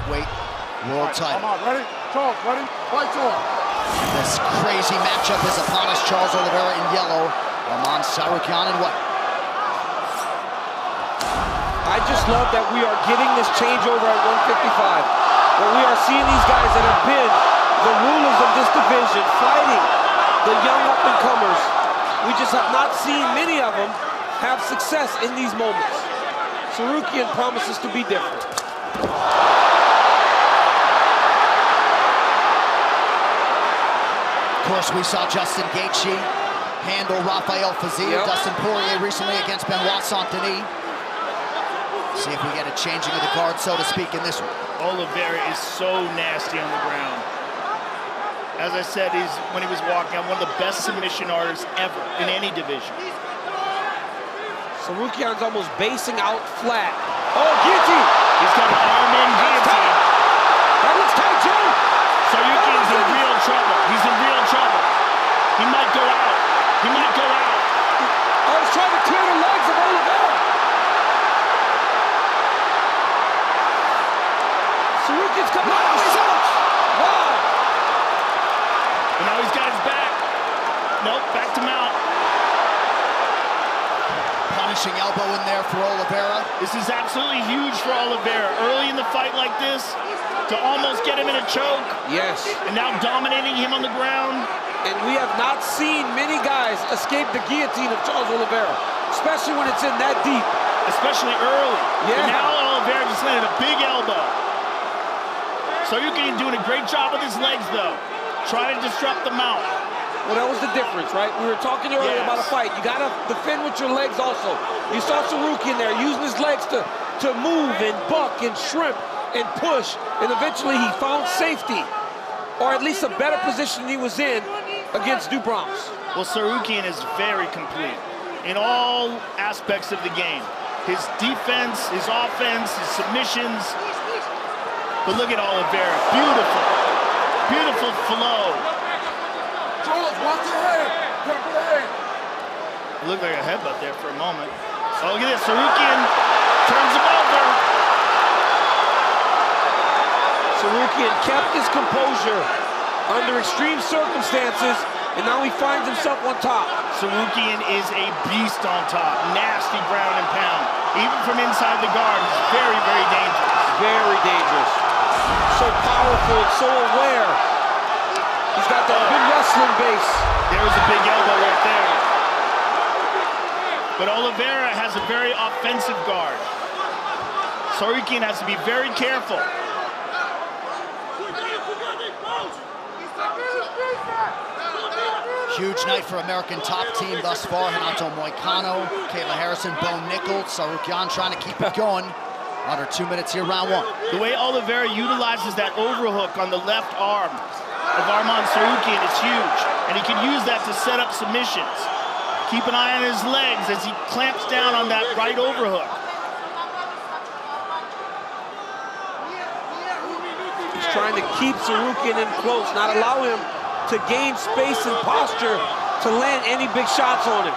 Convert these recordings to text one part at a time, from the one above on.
lightweight world title. Come on, ready? Charles, ready? Fight on. This crazy matchup is upon us. Charles Oliveira in yellow, Arman Tsarukyan in white. I just love that we are getting this changeover at 155. Where we are seeing these guys that have been the rulers of this division fighting the young up-and-comers. We just have not seen many of them have success in these moments. Tsarukyan promises to be different. Of course, we saw Justin Gaethje handle Rafael Fiziev, Dustin Poirier recently against Benoit Saint-Denis. See if we get a changing of the guard, so to speak, in this one. Oliveira is so nasty on the ground. As I said, when he was walking, one of the best submission artists ever in any division. Tsarukyan's almost basing out flat. Oh, guillotine! He's got an arm in guillotine. That looks tight, Joe! Tsarukyan's in real trouble. He's in real trouble. He might go out. He might go out. I was trying to clear the legs of Oliveira. Tsarukyan's coming out. He's out. Wow. And now he's got his back. Nope, back to mount. Punishing elbow in there for Oliveira. This is absolutely huge for Oliveira. Early in the fight like this, to almost get him in a choke. Yes. And now dominating him on the ground. And we have not seen many guys escape the guillotine of Charles Oliveira, especially when it's in that deep. Especially early. Yeah. And now Oliveira just landed a big elbow. Tsarukyan doing a great job with his legs, though. Trying to disrupt the mount. Well, that was the difference, right? We were talking earlier about a fight. You got to defend with your legs also. You saw Tsarukyan there using his legs to move and buck and shrimp and push. And eventually he found safety, or at least a better position he was in against Dubrom's. Well, Tsarukyan is very complete in all aspects of the game. His defense, his offense, his submissions. But look at Oliveira, beautiful, beautiful flow. Charles, watch your head. Cover the head. It looked like a headbutt there for a moment. Oh, look at this, Tsarukyan turns him over. Tsarukyan kept his composure under extreme circumstances, and now he finds himself on top. Tsarukyan is a beast on top, nasty ground and pound. Even from inside the guard, he's very, very dangerous. Very dangerous. So powerful, so aware. He's got that good wrestling base. There's a big elbow right there. But Oliveira has a very offensive guard. Tsarukyan has to be very careful. Huge night for American top team thus far. Renato Moicano, Kayla Harrison, Bo Nichols, Tsarukyan trying to keep it going. Under 2 minutes here, round one. The way Oliveira utilizes that overhook on the left arm of Arman Tsarukyan is huge. And he can use that to set up submissions. Keep an eye on his legs as he clamps down on that right overhook. He's trying to keep Tsarukyan in close, not allow him to gain space and posture to land any big shots on him.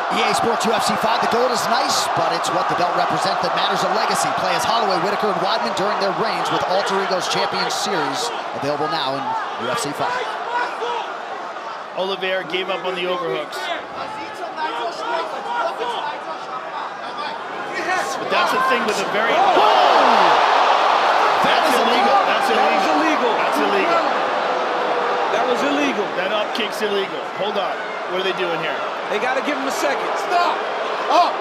EA Sports UFC 5, the gold is nice, but it's what the belt represents that matters. A legacy. Play as Holloway, Whitaker, and Weidman during their reigns with Alter Ego's Champions Series, available now in UFC 5. Oliveira gave up on the overhooks. But that's the thing with a very... That's illegal. That's illegal. That's illegal. That was illegal. That up kick's illegal. Hold on. What are they doing here? They got to give him a second. Stop. Up.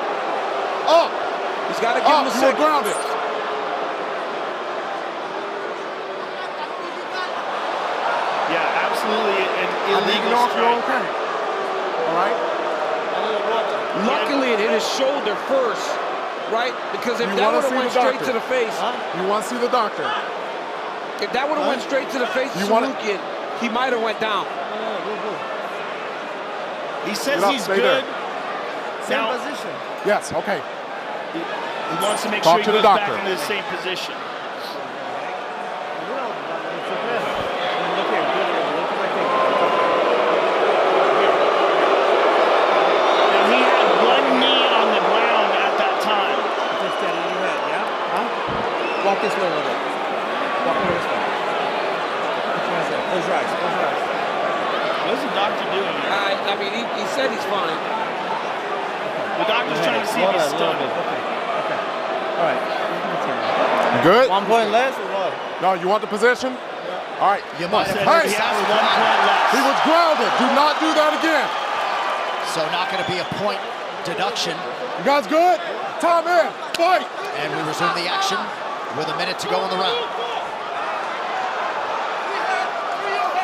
Up. He's got to give him a second. Grounded. Yeah, absolutely an illegal strike. Okay. All right. Luckily, it hit his shoulder first, right? Because if that would have went straight to the face, you want to see the doctor? If that would have went straight to the face of Tsarukyan, he might have went down. He says he's good. Same position. Yes, okay. He wants to make sure he goes back into the same position. Now he had one knee on the ground at that time. Just steady in your head, yeah? Huh? Walk this way a little. What's the doctor doing here? I mean, he said he's fine. The doctor's trying to see if he's stunned. Okay. All right. You good? 1 point less or what? No, you want the possession? Yeah. All right. You might Said have he has 1 point left. He was grounded. Do not do that again. So not going to be a point deduction. You guys good? Time in. Fight. And we resume the action with a minute to go in the round.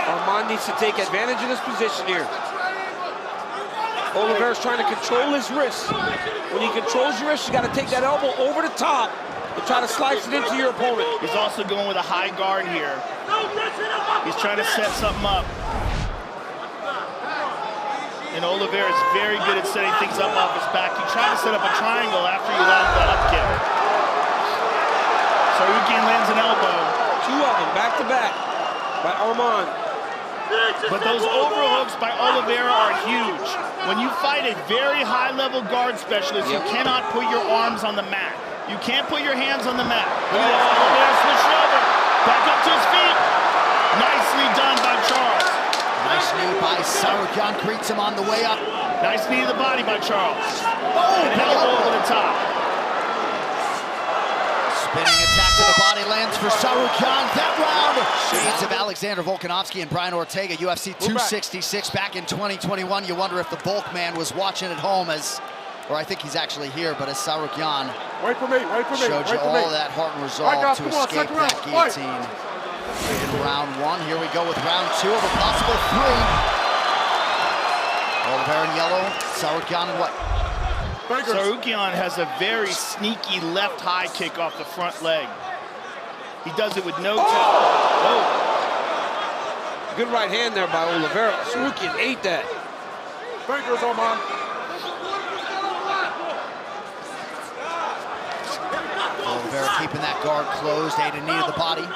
Arman needs to take advantage of this position here. Oliveira's trying to control his wrist. When he controls your wrist, you got to take that elbow over the top and try to slice it into your opponent. He's also going with a high guard here. He's trying to set something up. And Oliveira is very good at setting things up off his back. He tried to set up a triangle after he landed that up kick. Tsarukyan lands an elbow. 2 of them back to back by Arman. But those overhooks by Oliveira are huge. When you fight a very high-level guard specialist, you cannot put your arms on the mat. You can't put your hands on the mat. Look at this. Oliveira switched over. Back up to his feet. Nicely done by Charles. Nice knee by Tsarukyan, greets him on the way up. Nice knee to the body by Charles. Oh, And an elbow over the top. Spinning attack to the body lands for Tsarukyan. That round. Shades of Alexander Volkanovski and Brian Ortega, UFC 266 back in 2021. You wonder if the Volk man was watching at home as, or I think he's actually here, but as Tsarukyan showed you all that heart and resolve to escape that guillotine. In round 1, here we go with round 2 of a possible 3. Oliveira in yellow, Tsarukyan in white. Tsarukyan has a very sneaky left high kick off the front leg. He does it with no time. Oh. Good right hand there by Oliveira. Tsarukyan ate that. Fingers, Arman. Oliveira keeping that guard closed, ate a knee to the body.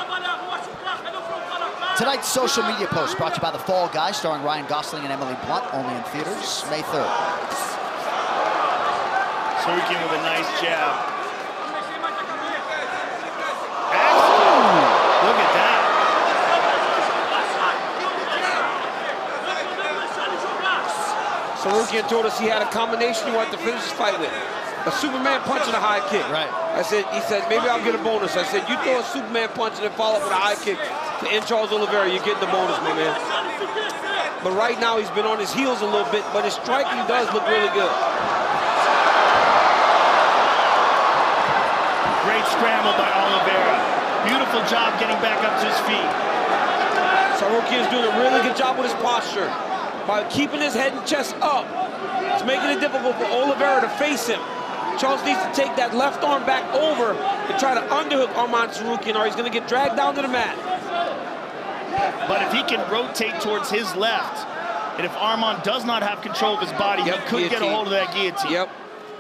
Tonight's social media post brought to you by The Fall Guy, starring Ryan Gosling and Emily Blunt, only in theaters May 3rd. Tsarukyan with a nice jab. Look at that. Tsarukyan told us he had a combination he wanted to finish his fight with. A Superman punch and a high kick. Right. He said, maybe I'll get a bonus. I said, you throw a Superman punch and then follow up with a high kick to end Charles Oliveira, you're getting the bonus, my man. But right now, he's been on his heels a little bit, but his striking does look really good. Great scramble by Oliveira. Beautiful job getting back up to his feet. Tsarukyan's doing a really good job with his posture. By keeping his head and chest up, it's making it difficult for Oliveira to face him. Charles needs to take that left arm back over and try to underhook Arman Tsarukyan, or he's going to get dragged down to the mat. But if he can rotate towards his left, and if Arman does not have control of his body, he could get a hold of that guillotine. Yep.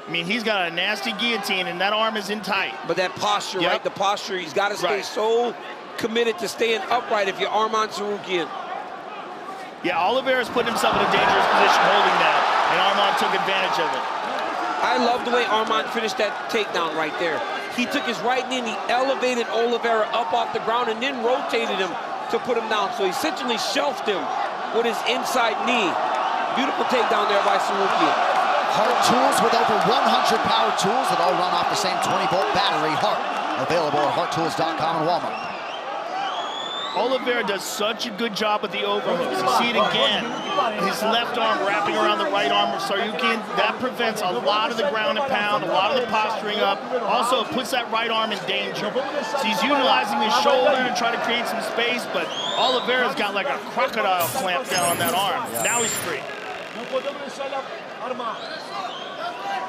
I mean, he's got a nasty guillotine, and that arm is in tight. But that posture, right? The posture, he's got to stay so committed to staying upright if you're Arman Tsarukyan. Yeah, Oliveira's put himself in a dangerous position holding that, and Arman took advantage of it. I love the way Arman finished that takedown right there. He took his right knee and he elevated Oliveira up off the ground and then rotated him to put him down. So he essentially shelved him with his inside knee. Beautiful takedown there by Tsarukyan. Hart tools with over 100 power tools that all run off the same 20-volt battery. Hart, available at harttools.com and Walmart. Oliveira does such a good job with the overhooks. You see it again. His left arm wrapping around the right arm of Tsarukyan. That prevents a lot of the ground and pound, a lot of the posturing up. Also, it puts that right arm in danger. So he's utilizing his shoulder to try to create some space, but Oliveira's got like a crocodile clamp down on that arm. Now he's free.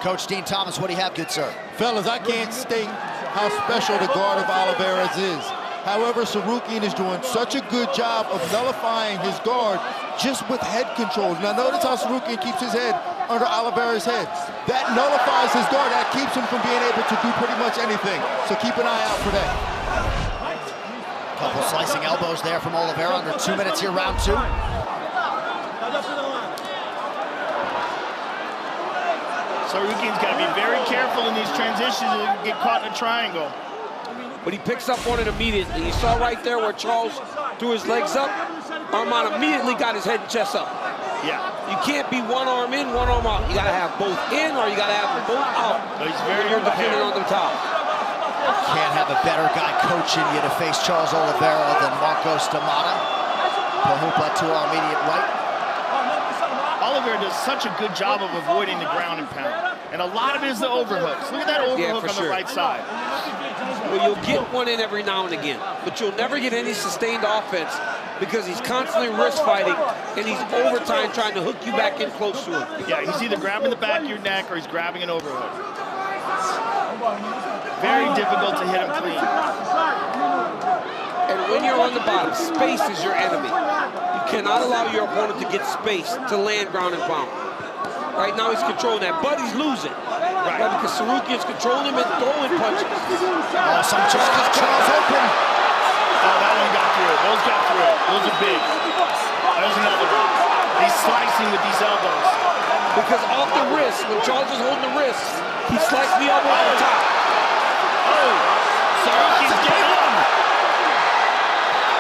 Coach Dean Thomas, what do you have, good sir? Fellas, I can't state how special the guard of Oliveira's is. However, Tsarukyan is doing such a good job of nullifying his guard just with head controls. Now notice how Tsarukyan keeps his head under Oliveira's head. That nullifies his guard. That keeps him from being able to do pretty much anything. So keep an eye out for that. Couple slicing elbows there from Oliveira. Under 2 minutes here, round 2. Tsarukyan's got to be very careful in these transitions and get caught in a triangle. But he picks up on it immediately. You saw right there where Charles threw his legs up. Arman immediately got his head and chest up. Yeah. You can't be one arm in, one arm out. You gotta have both in, or you gotta have them both out. He's very You're dependent on the top. Can't have a better guy coaching you to face Charles Oliveira than Marcos D'Amata. Pahupla to our immediate right. Oliveira does such a good job of avoiding the ground and pound. And a lot of it is the overhooks. Look at that overhook on the right side. Well, you'll get one in every now and again, but you'll never get any sustained offense because he's constantly wrist fighting and he's overtime trying to hook you back in close to him. Yeah, he's either grabbing the back of your neck or he's grabbing an overhook. Very difficult to hit him clean. And when you're on the bottom, space is your enemy. You cannot allow your opponent to get space to land ground and pound. Right now he's controlling that, but he's losing. Right, because Tsarukyan's controlling him and throwing punches. Oh, some just got Charles open. Oh, that one got through. Those got through. Those are big. There's another one. He's slicing with these elbows. Because off the wrist, when Charles is holding the wrist, he sliced the elbow on the top. Oh, Tsarukyan's getting him.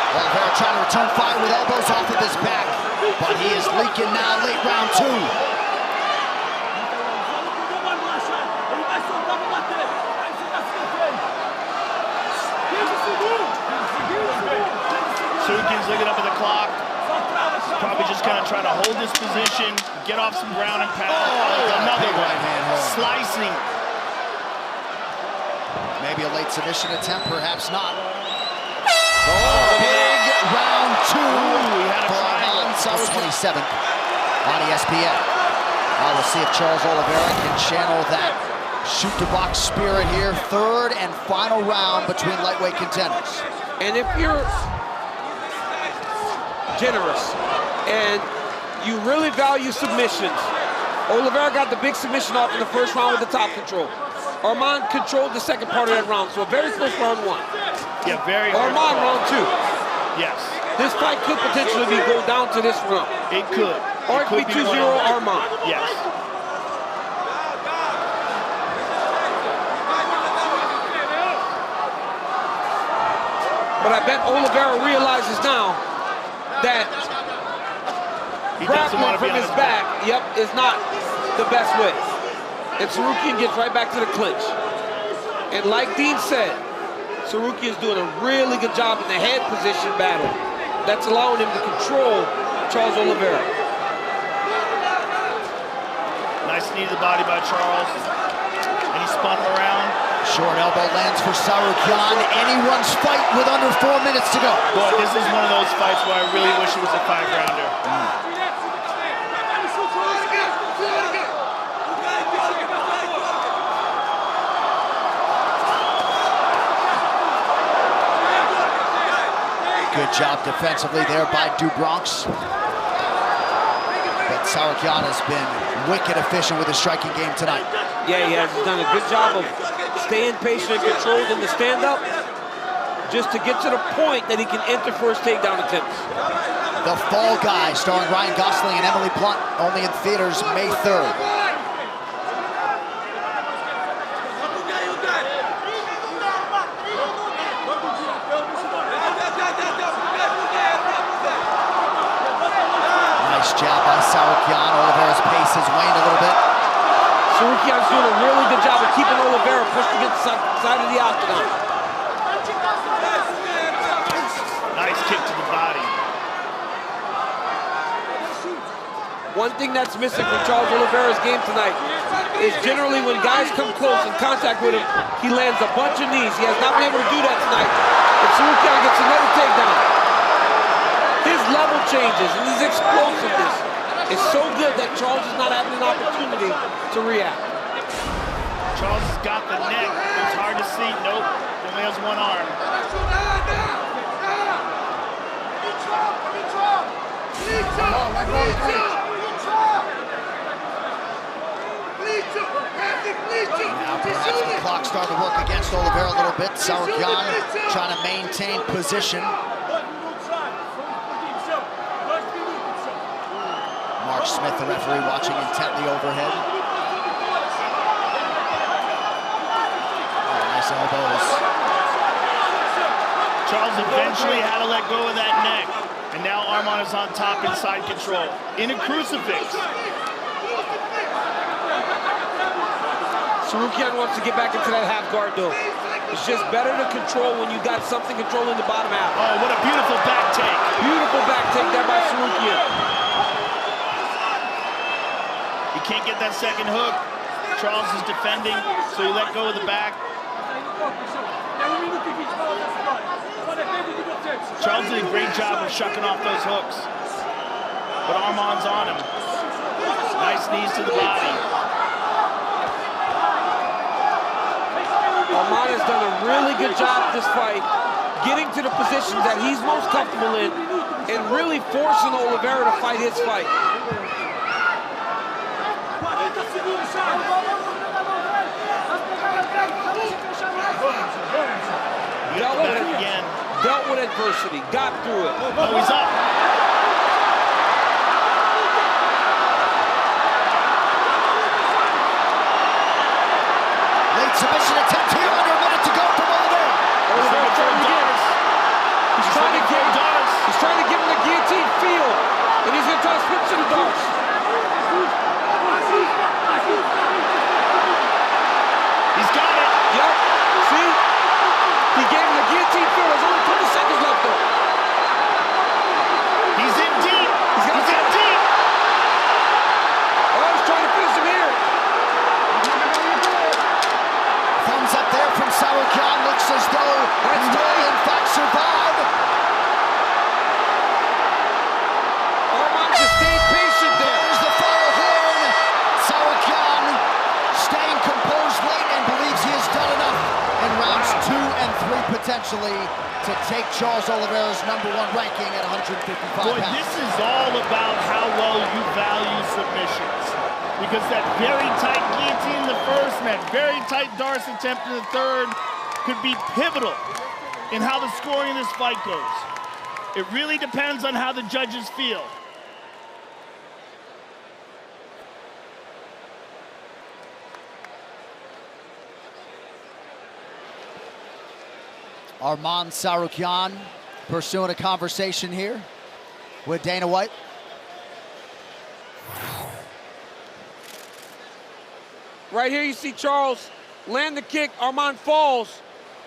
Oliveira trying to return fire with elbows off of his back, but he is leaking now late round 2. Tsarukyan's looking up at the clock. Probably just kind of trying to hold this position, get off some ground and pound. Another right hand hold. Slicing. Maybe a late submission attempt, perhaps not. Big round 2 for Arman Tsarukyan on ESPN. We'll see if Charles Oliveira can channel that shoot-to-box spirit here. Third and final round between lightweight contenders. And if you're generous and you really value submissions, Oliveira got the big submission off in the first round with the top control. Arman controlled the second part of that round, so a very close round 1. Yeah, very hard. Arman round 2. Yes. This fight could potentially go down to this round. It could. Or it could be 2-0 Arman. Yes. But I bet Oliveira realizes now that grappling from his back, is not the best way. And Tsarukyan gets right back to the clinch. And like Dean said, Tsarukyan's doing a really good job in the head position battle. That's allowing him to control Charles Oliveira. Nice knee to the body by Charles. And he spun him around. Short elbow lands for Tsarukyan. Anyone's fight with under 4 minutes to go. Boy, this is one of those fights where I really wish it was a 5-rounder. Good job defensively there by Dubronx. But Tsarukyan has been wicked efficient with his striking game tonight. Yeah, he has done a good job of staying patient and controlled in the stand-up just to get to the point that he can enter for his takedown attempts. The Fall Guy, starring Ryan Gosling and Emily Blunt, only in theaters May 3rd. Nice jab by Tsarukyan. Oliveira's pace has waned a little bit. Tsarukyan's doing a really good job of keeping Oliveira pushed against the side of the octagon. Nice kick to the body. One thing that's missing from Charles Oliveira's game tonight is generally when guys come close in contact with him, he lands a bunch of knees. He has not been able to do that tonight. If Tsarukyan gets another takedown, his level changes and his explosiveness is so good that Charles is not having an opportunity to react. Charles has got the neck. It's hard to see. Nope. Only has one arm. Now perhaps the clock starting to work against Oliveira a little bit. Tsarukyan trying to maintain position. Mark Smith, the referee, watching intently overhead. Oh, nice elbows. Charles eventually had to let go of that neck. And now Arman is on top inside control. In a crucifix. Tsarukyan wants to get back into that half guard though. It's just better to control when you got something controlling the bottom half. Oh, what a beautiful back take. Beautiful back take there by Tsarukyan. You can't get that second hook. Charles is defending, so you let go of the back. Charles did a great job of shucking off those hooks. But Arman's on him. Nice knees to the body. Arman has done a really good job this fight, getting to the positions that he's most comfortable in and really forcing Oliveira to fight his fight. Dealt with adversity, got through it. Oh, he's up. Late submission attempt here, under a minute to go from Oliveira. Oliveira trying to get. He's trying to give him the guillotine feel, and he's going to try to switch to the darts. He's got it. Yep. See? He gave him the guillotine feel. There's only 20 seconds left though. He's in deep. He's in deep. Oh, he's trying to finish him here. Thumbs up there from Tsarukyan. Looks as though he will in fact survive. Arman just stayed patient there. There's the final horn. Tsarukyan staying composed late and believes he has done enough in rounds 2 and 3 potentially to take Charles Oliveira's #1 ranking at 155 Boy, pounds. this is all about how well you value submissions. Because that very tight guillotine in the first and that very tight darts attempt in the third could be pivotal in how the scoring of this fight goes. It really depends on how the judges feel. Arman Tsarukyan pursuing a conversation here with Dana White. Right here you see Charles land the kick, Arman falls.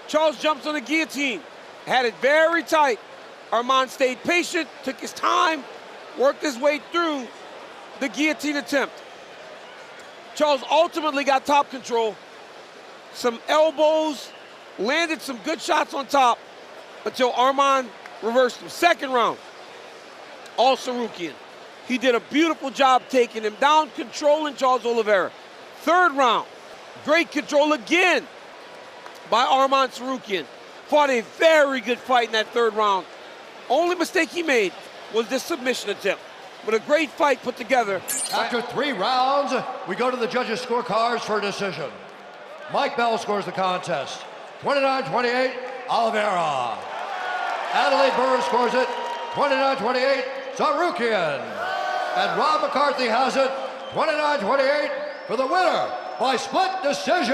Charles jumps on the guillotine, had it very tight. Arman stayed patient, took his time, worked his way through the guillotine attempt. Charles ultimately got top control, some elbows, landed some good shots on top until Arman reversed him. Second round, all Tsarukyan. He did a beautiful job taking him down, controlling Charles Oliveira. Third round, great control again by Arman Tsarukyan. Fought a very good fight in that third round. Only mistake he made was this submission attempt. But a great fight put together. After 3 rounds, we go to the judges' scorecards for a decision. Mike Bell scores the contest. 29-28, Oliveira. Adelaide Burr scores it. 29-28, Tsarukyan. And Rob McCarthy has it. 29-28 for the winner by split decision,